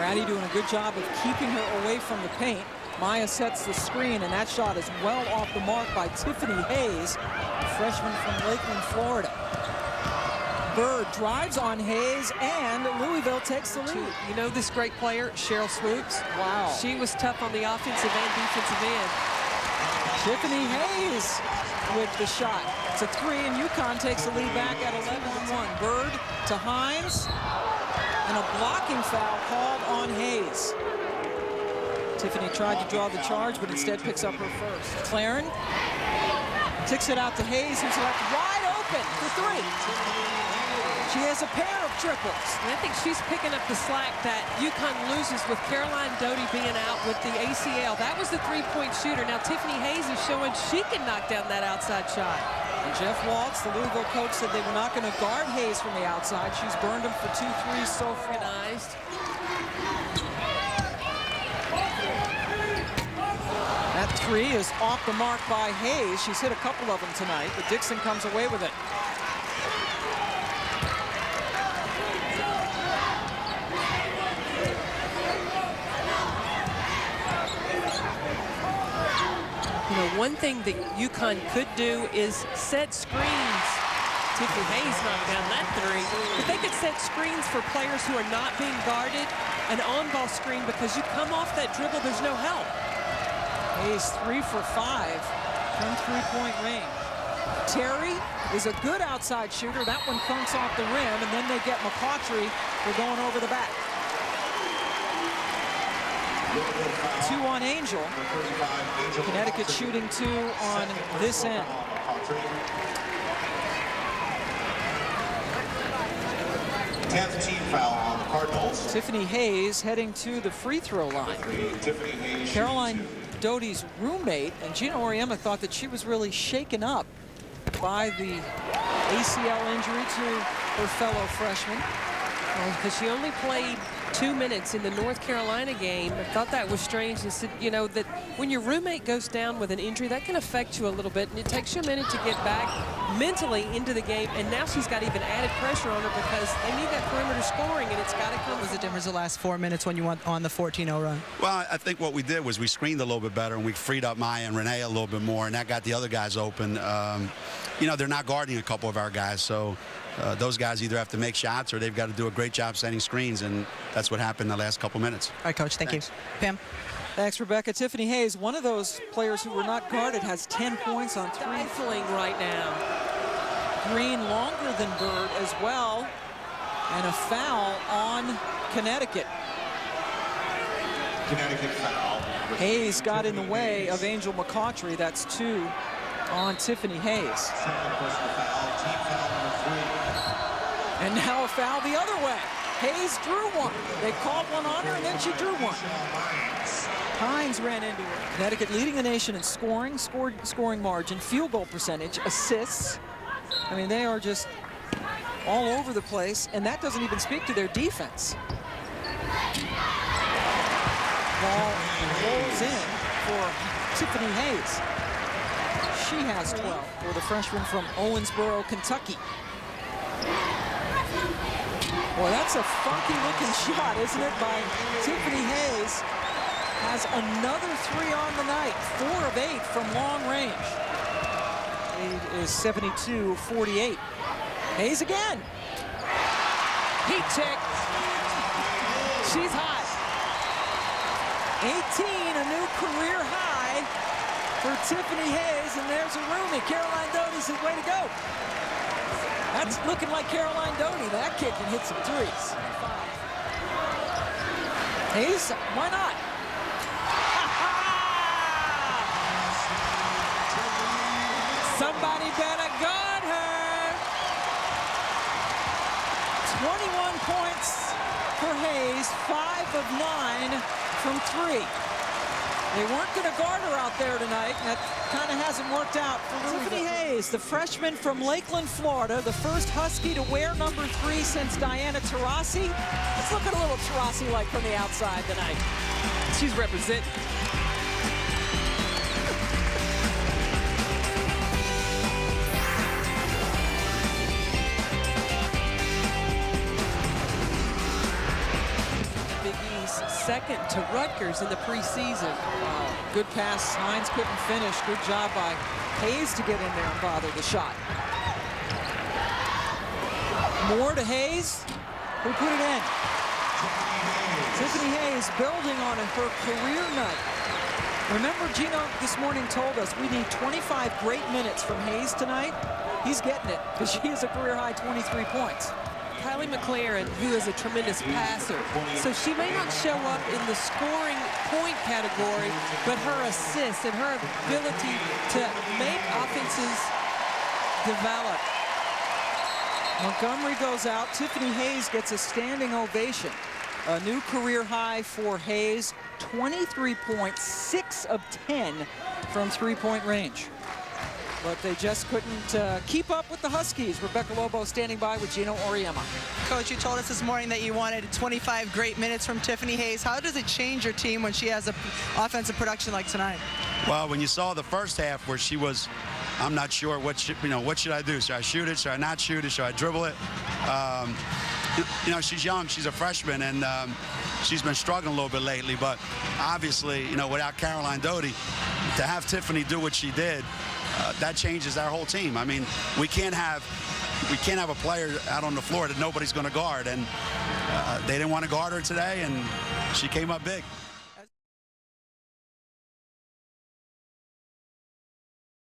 Brady doing a good job of keeping her away from the paint. Maya sets the screen, and that shot is well off the mark by Tiffany Hayes, freshman from Lakeland, Florida. Bird drives on Hayes, and Louisville takes the lead. You know this great player, Cheryl Swoops? Wow. She was tough on the offensive and defensive end. Tiffany Hayes with the shot. It's a 3, and UConn takes the lead back at 11-1. Bird to Hines, and a blocking foul called on Hayes. Tiffany tried to draw the charge, but instead picks up her first. Claren ticks it out to Hayes, who's left wide open for 3. She has a pair of triples. And I think she's picking up the slack that UConn loses with Caroline Doty being out with the ACL. That was the three-point shooter. Now Tiffany Hayes is showing she can knock down that outside shot. And Jeff Waltz, the Louisville coach, said they were not going to guard Hayes from the outside. She's burned him for 2 threes so far. Organized. That 3 is off the mark by Hayes. She's hit a couple of them tonight, but Dixon comes away with it. You know, one thing that UConn could do is set screens. Tiffany Hayes knocked down that 3. If they could set screens for players who are not being guarded, an on-ball screen, because you come off that dribble, there's no help. Hayes 3 for 5 from 3-point range. Terry is a good outside shooter. That one funks off the rim, and then they get McCautry for going over the back. 2 on Angel. Connecticut shooting 2 on this end. 10th team foul on the Cardinals. Tiffany Hayes heading to the free throw line. Caroline Doty's roommate, and Gina Auriemma, thought that she was really shaken up by the ACL injury to her fellow freshman. Because she only played 2 minutes in the North Carolina game. I thought that was strange, and said, you know, that when your roommate goes down with an injury, that can affect you a little bit, and it takes you a minute to get back mentally into the game, and now she's got even added pressure on her because they need that perimeter scoring, and it's got to come. What was the difference the last 4 minutes when you went on the 14-0 run? Well, I think what we did was we screened a little bit better, and we freed up Maya and Renee a little bit more, and that got the other guys open. You know, they're not guarding a couple of our guys, so those guys either have to make shots or they've got to do a great job setting screens, and that's what happened the last couple minutes. All right, Coach, thank you. Pam? Thanks, Rebecca. Tiffany Hayes, one of those players who were not guarded, has 10 points on 3. Stifling right now. Green longer than Bird as well, and a foul on Connecticut. Connecticut foul. Hayes got in the way of Angel McCautry. That's 2 on Tiffany Hayes. Second personal foul, team foul number 3. And now a foul the other way. Hayes drew one. They called one on her, and then she drew one. Hines ran into her. Connecticut leading the nation in scoring margin, field goal percentage, assists. I mean, they are just all over the place, and that doesn't even speak to their defense. Ball rolls in for Tiffany Hayes. She has 12 for the freshman from Owensboro, Kentucky. Well, that's a funky-looking shot, isn't it, by Tiffany Hayes. Has another 3 on the night, 4 of 8 from long range. Lead is 72-48. Hayes again. Heat check. She's hot. 18, a new career high for Tiffany Hayes, and there's a roomie. Caroline Doty says, way to go. That's looking like Caroline Doty. That kid can hit some threes. Hayes, why not? Somebody better guard her. 21 points for Hayes, 5 of 9 from 3. They weren't going to guard her out there tonight. That kind of hasn't worked out for Tiffany Hayes, the freshman from Lakeland, Florida, the first Husky to wear number 3 since Diana Taurasi. Let's look at a little Taurasi-like from the outside tonight. She's representing. Big East second to Rutgers in the preseason. Good pass. Hines couldn't finish. Good job by Hayes to get in there and bother the shot. More to Hayes, who put it in. Tiffany Hayes building on her career night. Remember, Gino this morning told us we need 25 great minutes from Hayes tonight. He's getting it because she has a career-high 23 points. Kylie McLaren, who is a tremendous passer, so she may not show up in the scoring point category, but her assists and her ability to make offenses develop. Montgomery goes out. Tiffany Hayes gets a standing ovation. A new career high for Hayes, 23 points, 6 of 10 from three-point range. But they just couldn't keep up with the Huskies. Rebecca Lobo standing by with Gino Auriemma. Coach, you told us this morning that you wanted 25 great minutes from Tiffany Hayes. How does it change your team when she has an offensive production like tonight? Well, when you saw the first half where she was, I'm not sure what should I do? Should I shoot it? Should I not shoot it? Should I dribble it? She's young. She's a freshman, and she's been struggling a little bit lately. But obviously, without Caroline Doty, to have Tiffany do what she did, that changes our whole team. I mean, we can't have a player out on the floor that nobody's going to guard, and they didn't want to guard her today, and she came up big.